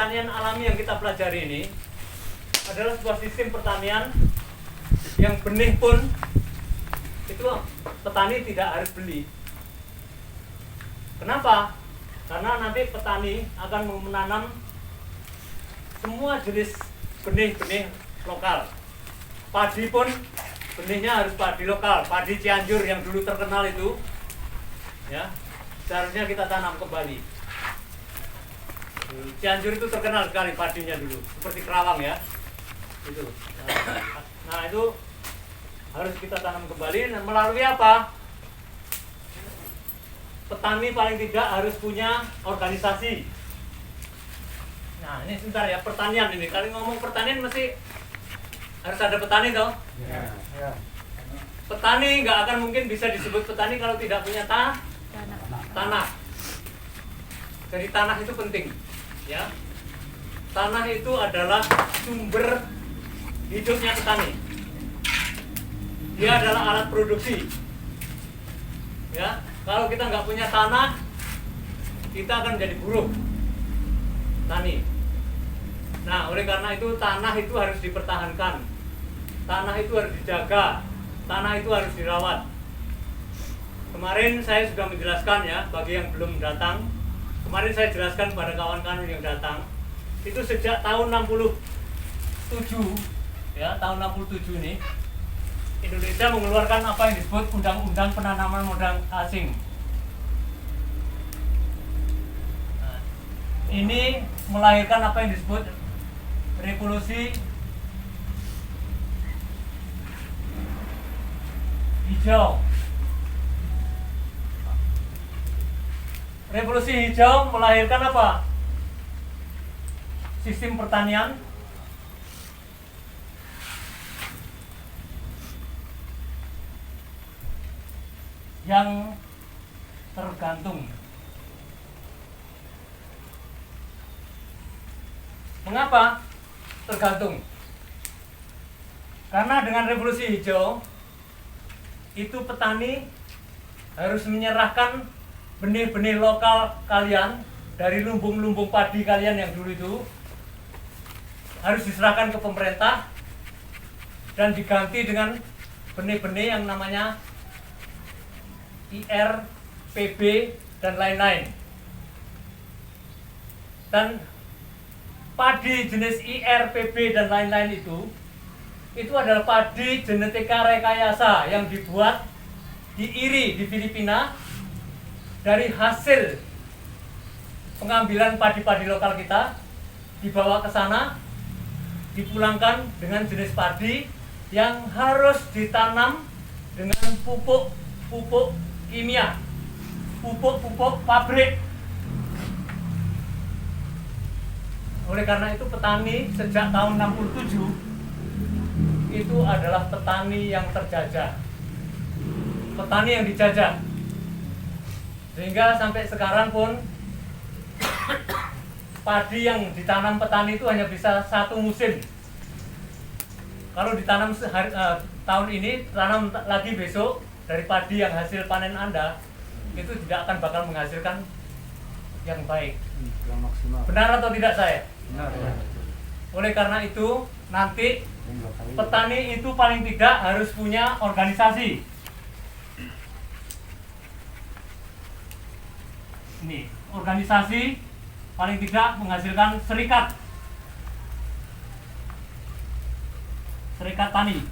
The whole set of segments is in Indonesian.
pertanian alami yang kita pelajari ini adalah sebuah sistem pertanian yang benih pun itu petani tidak harus beli. Kenapa? Karena nanti petani akan menanam semua jenis benih-benih lokal. Padi pun benihnya harus padi lokal, padi Cianjur yang dulu terkenal itu, ya, seharusnya kita tanam kembali. Cianjur itu terkenal sekali padinya dulu, seperti Kerawang ya, itu. Nah itu harus kita tanam kembali. Dan melalui apa? Petani paling tidak harus punya organisasi. Nah ini sebentar ya, pertanian ini. Kalau ngomong pertanian mesti harus ada petani toh. Ya. Petani nggak akan mungkin bisa disebut petani kalau tidak punya tanah. Jadi tanah itu penting, ya. Tanah itu adalah sumber hidupnya petani. Dia adalah alat produksi. Ya, kalau kita nggak punya tanah, kita akan menjadi buruh tani. Nah, oleh karena itu tanah itu harus dipertahankan. Tanah itu harus dijaga. Tanah itu harus dirawat. Kemarin saya sudah menjelaskan ya, bagi yang belum datang. Kemarin saya jelaskan kepada kawan-kawan yang datang. Itu sejak tahun 67, ya, tahun 67 ini Indonesia mengeluarkan apa yang disebut Undang-Undang Penanaman Modal Asing. Nah, ini melahirkan apa yang disebut revolusi hijau. Revolusi hijau melahirkan apa? Sistem pertanian yang tergantung. Mengapa tergantung? Karena dengan revolusi hijau itu petani harus menyerahkan benih-benih lokal kalian dari lumbung-lumbung padi kalian yang dulu itu harus diserahkan ke pemerintah dan diganti dengan benih-benih yang namanya IR, PB, dan lain-lain. Dan padi jenis IR, PB, dan lain-lain itu adalah padi genetika rekayasa yang dibuat, diiri di Filipina dari hasil pengambilan padi-padi lokal kita, dibawa ke sana, dipulangkan dengan jenis padi yang harus ditanam dengan pupuk kimia, pupuk pabrik. Oleh karena itu petani sejak tahun 67 itu adalah petani yang terjajah, petani yang dijajah, sehingga sampai sekarang pun padi yang ditanam petani itu hanya bisa satu musim. Kalau ditanam tahun ini, tanam lagi besok, dari padi yang hasil panen Anda itu tidak akan bakal menghasilkan yang baik. Yang maksimal. Benar atau tidak saya? Benar. Oleh karena itu nanti petani itu paling tidak harus punya organisasi. Ini organisasi paling tidak menghasilkan serikat tani.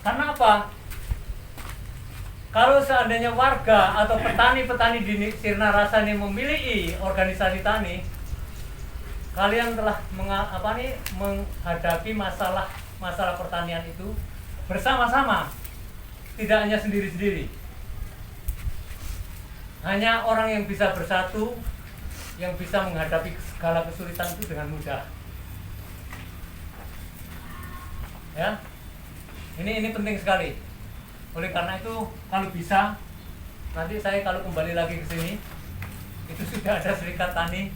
Karena apa? Kalau seandainya warga atau petani-petani di Sirna Rasa ini memiliki organisasi tani, kalian telah menghadapi masalah pertanian itu bersama-sama, tidak hanya sendiri-sendiri. Hanya orang yang bisa bersatu, yang bisa menghadapi segala kesulitan itu dengan mudah. Ya, ini penting sekali. Oleh karena itu, kalau bisa, nanti saya kalau kembali lagi ke sini, itu sudah ada serikat tani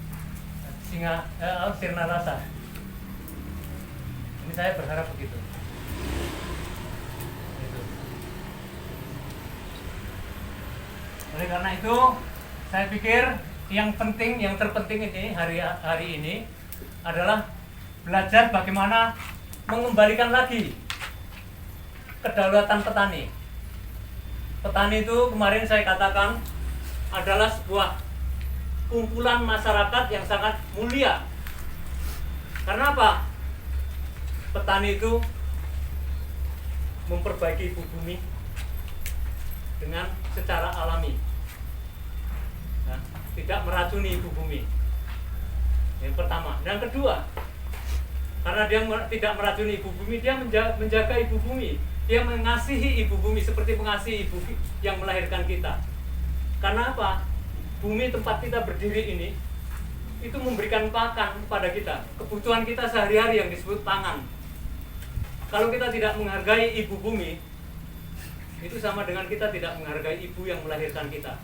Sirna Rasa. Ini saya berharap begitu. Oleh karena itu, saya pikir yang penting, yang terpenting ini hari ini adalah belajar bagaimana mengembalikan lagi kedaulatan petani. Petani itu kemarin saya katakan adalah sebuah kumpulan masyarakat yang sangat mulia. Karena apa? Petani itu memperbaiki ibu bumi dengan secara alami, nah, tidak meracuni ibu bumi. Yang pertama. Yang kedua, karena dia tidak meracuni ibu bumi, dia menjaga ibu bumi. Dia mengasihi ibu bumi seperti mengasihi ibu yang melahirkan kita. Karena apa? Bumi tempat kita berdiri ini itu memberikan pakan kepada kita. Kebutuhan kita sehari-hari yang disebut pangan. Kalau kita tidak menghargai ibu bumi, itu sama dengan kita tidak menghargai ibu yang melahirkan kita.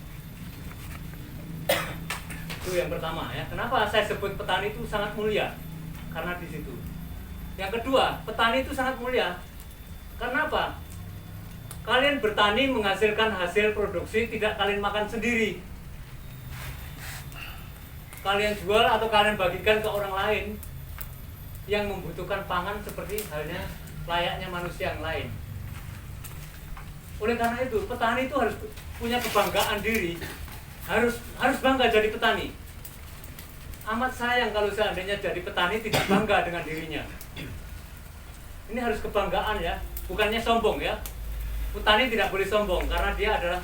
Itu yang pertama ya. Kenapa saya sebut petani itu sangat mulia? Karena di situ. Yang kedua, petani itu sangat mulia. Karena apa? Kalian bertani menghasilkan hasil produksi, tidak kalian makan sendiri. Kalian jual atau kalian bagikan ke orang lain yang membutuhkan pangan seperti halnya layaknya manusia yang lain. Oleh karena itu, petani itu harus punya kebanggaan diri. Harus bangga jadi petani. Amat sayang kalau seandainya jadi petani tidak bangga dengan dirinya. Ini harus kebanggaan ya, bukannya sombong ya. Petani tidak boleh sombong karena dia adalah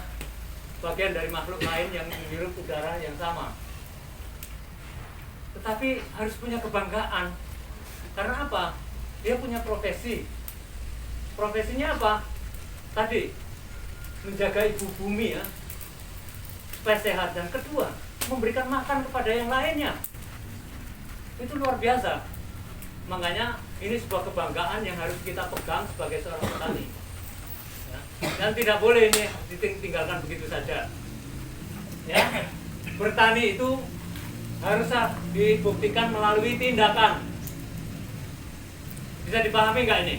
bagian dari makhluk lain yang menghirup udara yang sama. Tetapi harus punya kebanggaan. Karena apa? Dia punya profesi. Profesinya apa? Tadi menjaga ibu bumi ya, supaya sehat. Dan kedua, memberikan makan kepada yang lainnya. Itu luar biasa. Makanya ini sebuah kebanggaan yang harus kita pegang sebagai seorang petani. Ya. Dan tidak boleh ini ditinggalkan begitu saja. Ya, bertani itu harus dibuktikan melalui tindakan. Bisa dipahami nggak ini?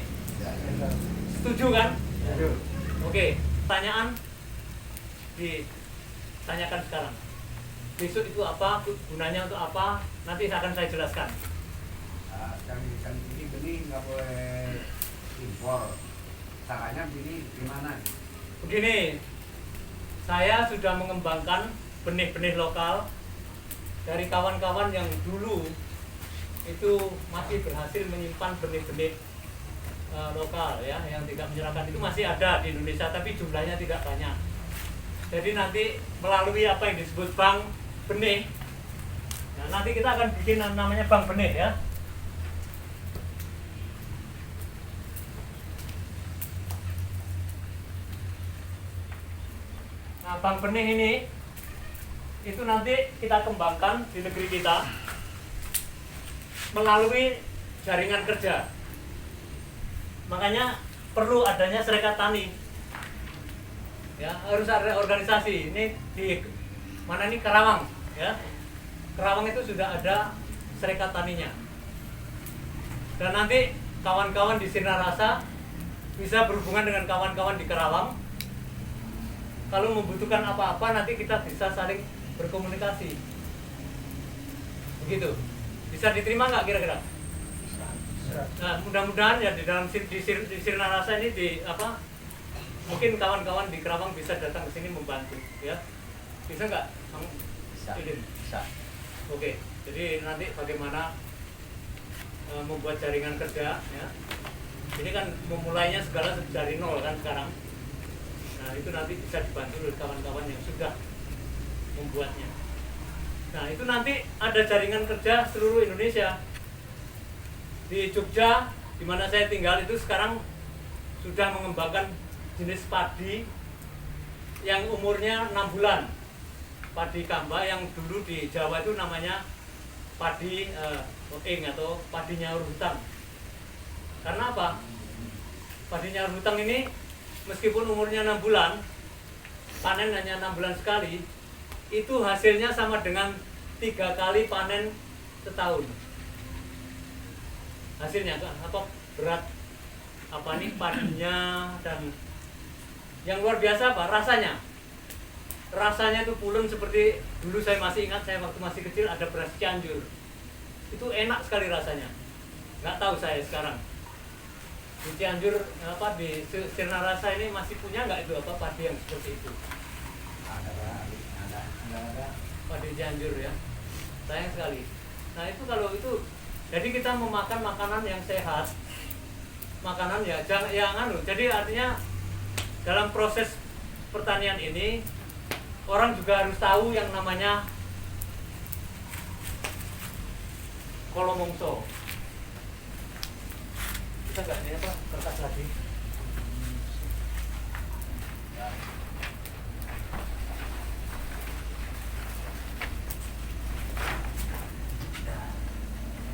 Setuju kan? Oke, pertanyaan ditanyakan sekarang. Besok itu apa? Gunanya untuk apa? Nanti akan saya jelaskan. Yang ini nggak boleh impor. Caranya gimana? Begini, saya sudah mengembangkan benih-benih lokal dari kawan-kawan yang dulu itu masih berhasil menyimpan benih-benih lokal ya, yang tidak menyerahkan itu masih ada di Indonesia, tapi jumlahnya tidak banyak. Jadi nanti melalui apa yang disebut bank benih, nah, nanti kita akan bikin namanya bank benih ya. Nah, bank benih ini itu nanti kita kembangkan di negeri kita melalui jaringan kerja. Makanya perlu adanya serikat tani. Ya, harus ada organisasi. Ini di mana ini Karawang, ya. Karawang itu sudah ada serikat taninya. Dan nanti kawan-kawan di Sinarasa bisa berhubungan dengan kawan-kawan di Karawang. Kalau membutuhkan apa-apa nanti kita bisa saling berkomunikasi. Begitu. Bisa diterima nggak kira-kira? Nah, mudah-mudahan ya di dalam di Sinarasa ini mungkin kawan-kawan di Karawang bisa datang ke sini membantu ya. Bisa nggak? Bisa. Oke. Jadi nanti bagaimana membuat jaringan kerja ya. Ini kan memulainya segala dari nol kan sekarang. Nah, itu nanti bisa dibantu oleh kawan-kawan yang sudah membuatnya. Nah, itu nanti ada jaringan kerja seluruh Indonesia. Di Jogja, di mana saya tinggal itu sekarang sudah mengembangkan jenis padi yang umurnya 6 bulan. Padi kamba yang dulu di Jawa itu namanya padi oking atau padi nyaur hutang. Karena apa? Padi nyaur hutang ini meskipun umurnya 6 bulan, panen hanya 6 bulan sekali, itu hasilnya sama dengan 3 kali panen setahun. Hasilnya apa berat apa nih padinya, dan yang luar biasa apa rasanya. rasanya tuh pulen seperti dulu saya masih ingat saya waktu masih kecil ada beras Cianjur. Itu enak sekali rasanya. Nggak tahu saya sekarang. Di Cianjur apa di Sirna Rasa ini masih punya nggak itu apa padi yang seperti itu? Ada. Padi Cianjur ya. Sayang sekali. Nah itu kalau itu jadi kita memakan makanan yang sehat, makanan ya jangan yang jadi artinya dalam proses pertanian ini orang juga harus tahu yang namanya kolomongso. Kita nggak ini apa kertas lagi.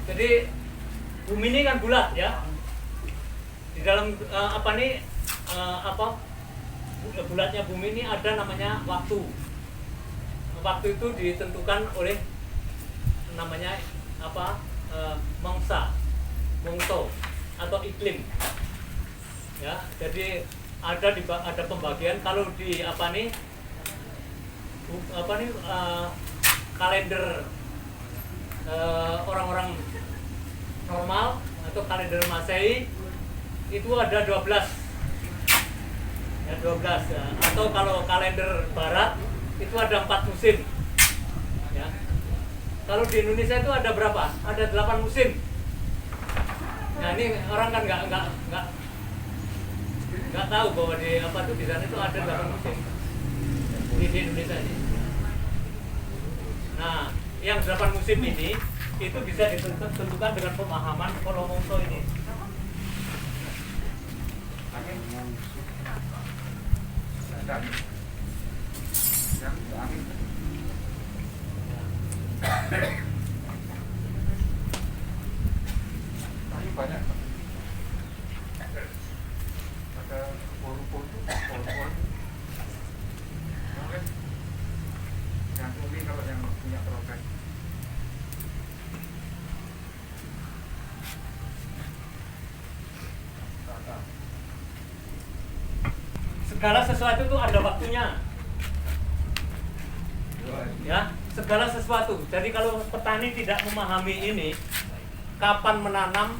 Jadi bumi ini kan bulat ya. Di dalam bulatnya bumi ini ada namanya waktu. Waktu itu ditentukan oleh namanya mongso atau iklim. Ya, jadi ada pembagian kalau di kalender orang-orang normal atau kalender Masehi itu ada 12 ya 12 ya. Atau kalau kalender Barat itu ada 4 musim ya. Kalau di Indonesia itu ada berapa? Ada 8 musim. Nah ini orang kan nggak tahu bahwa di sana itu ada 8 musim di Indonesia ini. Nah yang 8 musim ini itu bisa ditentukan dengan pemahaman kolomongso ini. Tadi banyak ada polu-polu yang mungkin kalau yang punya program Segala sesuatu itu ada waktunya. Ya, segala sesuatu. Jadi kalau petani tidak memahami ini, kapan menanam,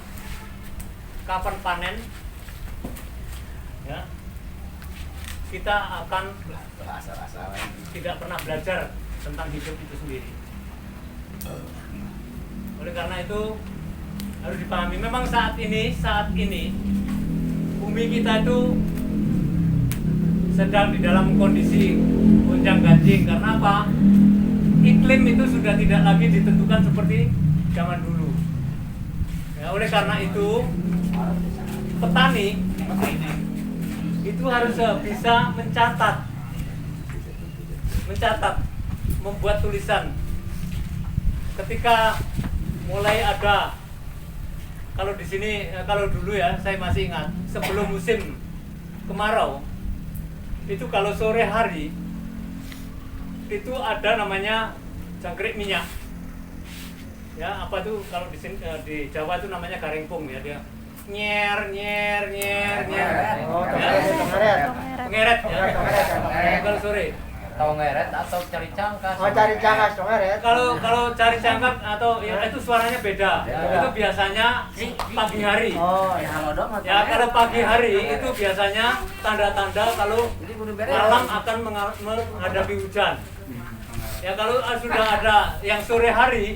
kapan panen, ya, kita akan tidak pernah belajar tentang hidup itu sendiri. Oleh karena itu harus dipahami. Memang saat ini bumi kita itu sedang di dalam kondisi gonjang-ganjing. Karena apa? Iklim itu sudah tidak lagi ditentukan seperti zaman dulu. Ya, oleh karena itu petani itu harus bisa mencatat, membuat tulisan. Ketika mulai ada, kalau di sini, kalau dulu ya, saya masih ingat sebelum musim kemarau, itu kalau sore hari itu ada namanya jangkrik minyak. Ya, apa tuh kalau di sini di Jawa itu namanya garengpung ya, dia nyer. Oh, Ya, pengeret ya. Kalau sore. Tahu ngeret atau cari cangkas? Oh, cari cangkas dong, ngeret. Kalau cari cangkak atau ya itu suaranya beda. Itu biasanya pagi hari. Oh, Ya halo dong. Ya kalau pagi hari itu biasanya tanda-tanda kalau malam akan menghadapi hujan. Ya kalau sudah ada yang sore hari,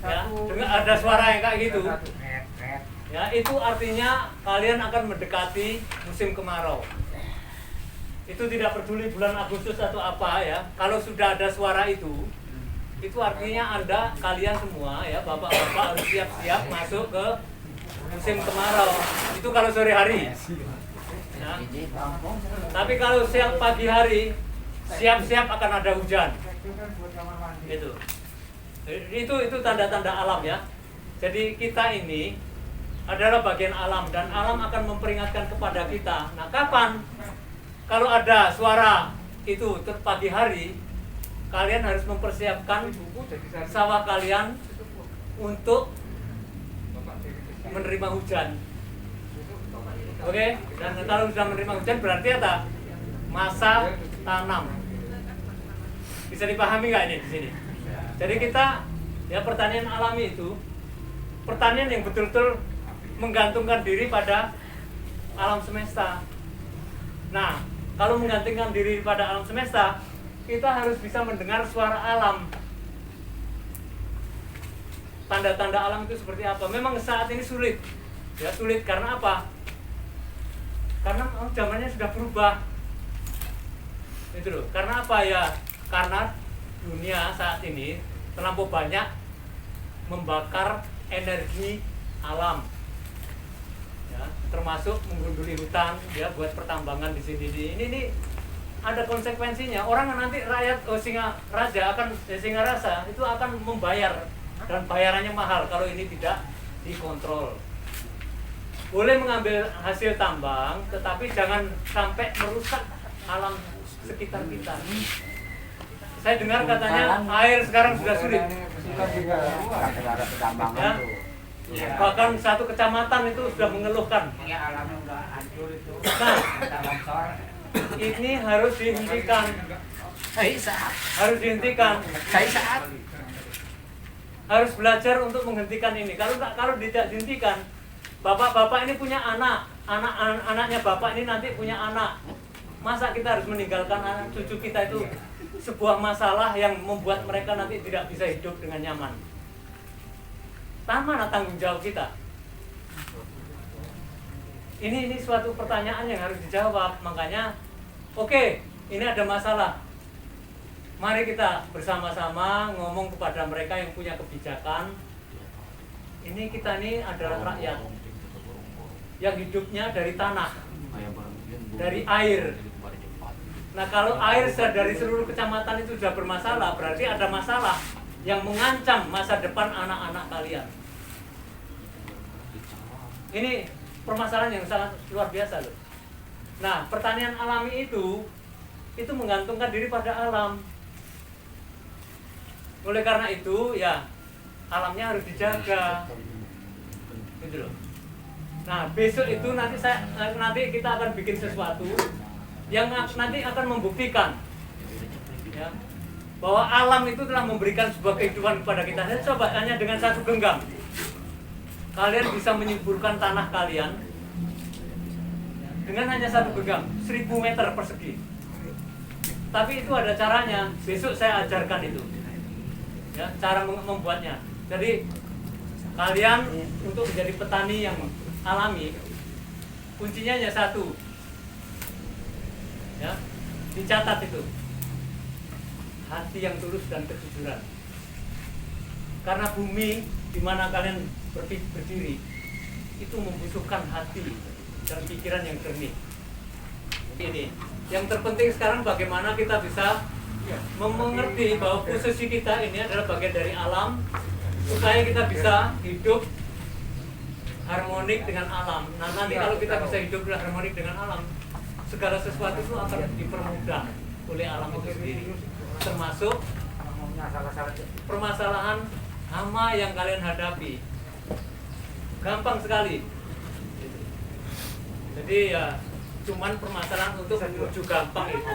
ya dengan ada suara yang kayak gitu, ya itu artinya kalian akan mendekati musim kemarau. Itu tidak peduli bulan Agustus atau apa ya. Kalau sudah ada suara itu artinya kalian semua ya bapak-bapak harus siap-siap masuk ke musim kemarau. Itu kalau sore hari. Ya. Tapi kalau siang pagi hari siap-siap akan ada hujan. Itu tanda-tanda alam ya. Jadi kita ini adalah bagian alam dan alam akan memperingatkan kepada kita. Nah, kapan? Kalau ada suara itu pagi hari, kalian harus mempersiapkan sawah kalian untuk menerima hujan. Oke? Dan kalau sudah menerima hujan berarti apa? Masa tanam. Bisa dipahami nggak ini di sini? Jadi kita ya pertanian alami itu pertanian yang betul-betul menggantungkan diri pada alam semesta. Nah, kalau menggantungkan diri pada alam semesta, kita harus bisa mendengar suara alam. Tanda-tanda alam itu seperti apa? Memang saat ini sulit. Ya, sulit karena apa? Karena zamannya sudah berubah. Itu loh. Karena apa ya? Karena dunia saat ini terlampau banyak membakar energi alam. Ya, termasuk menggunduli hutan ya buat pertambangan di sini. Ini ada konsekuensinya. Orang nanti rakyat singa raja akan singa rasa itu akan membayar dan bayarannya mahal kalau ini tidak dikontrol. Boleh mengambil hasil tambang, tetapi jangan sampai merusak alam sekitar kita. Saya dengar katanya air sekarang sudah sulit. Ada pertambangan tuh. Ya. Bahkan satu kecamatan itu sudah mengeluhkan. Ya alamnya udah hancur itu. Nah, Ada longsor. ini harus dihentikan. Harus dihentikan. Harus belajar untuk menghentikan ini. Kalau tidak dihentikan, bapak-bapak ini punya anaknya bapak ini nanti punya anak. Masa kita harus meninggalkan anak cucu kita itu sebuah masalah yang membuat mereka nanti tidak bisa hidup dengan nyaman. Mana tanggung jawab kita? Ini suatu pertanyaan yang harus dijawab. Makanya, oke, ini ada masalah. Mari kita bersama-sama ngomong kepada mereka yang punya kebijakan. Ini kita ini adalah rakyat yang hidupnya dari tanah, dari air. Nah, kalau air dari seluruh kecamatan itu sudah bermasalah, berarti ada masalah yang mengancam masa depan anak-anak kalian. Ini permasalahan yang sangat luar biasa loh. Nah, pertanian alami itu menggantungkan diri pada alam. Oleh karena itu, ya alamnya harus dijaga. Gitu loh. Nah, besok itu nanti kita akan bikin sesuatu yang nanti akan membuktikan ya, bahwa alam itu telah memberikan sebuah kehidupan kepada kita. Saya coba hanya dengan satu genggam kalian bisa menyuburkan tanah kalian dengan hanya satu genggam 1000 meter persegi. Tapi itu ada caranya. Besok saya ajarkan itu ya, cara membuatnya. Jadi kalian untuk menjadi petani yang alami, kuncinya hanya satu ya, dicatat itu, hati yang tulus dan kejujuran. Karena bumi di mana kalian berdiri itu membutuhkan hati dan pikiran yang jernih. Ini yang terpenting sekarang, bagaimana kita bisa mengerti bahwa posisi kita ini adalah bagian dari alam, supaya kita bisa hidup harmonik dengan alam. Nah, nanti kalau kita bisa hidup harmonik dengan alam, segala sesuatu itu akan dipermudah oleh alam itu sendiri, termasuk permasalahan hama yang kalian hadapi. Gampang sekali. Jadi ya cuman permasalahan untuk menuju gampang itu,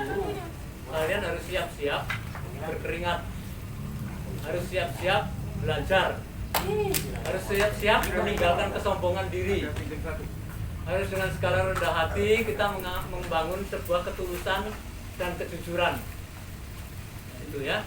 kalian harus siap-siap berkeringat, harus siap-siap belajar, harus siap-siap meninggalkan kesombongan diri. Harus dengan segala rendah hati kita membangun sebuah ketulusan dan kejujuran. Itu ya.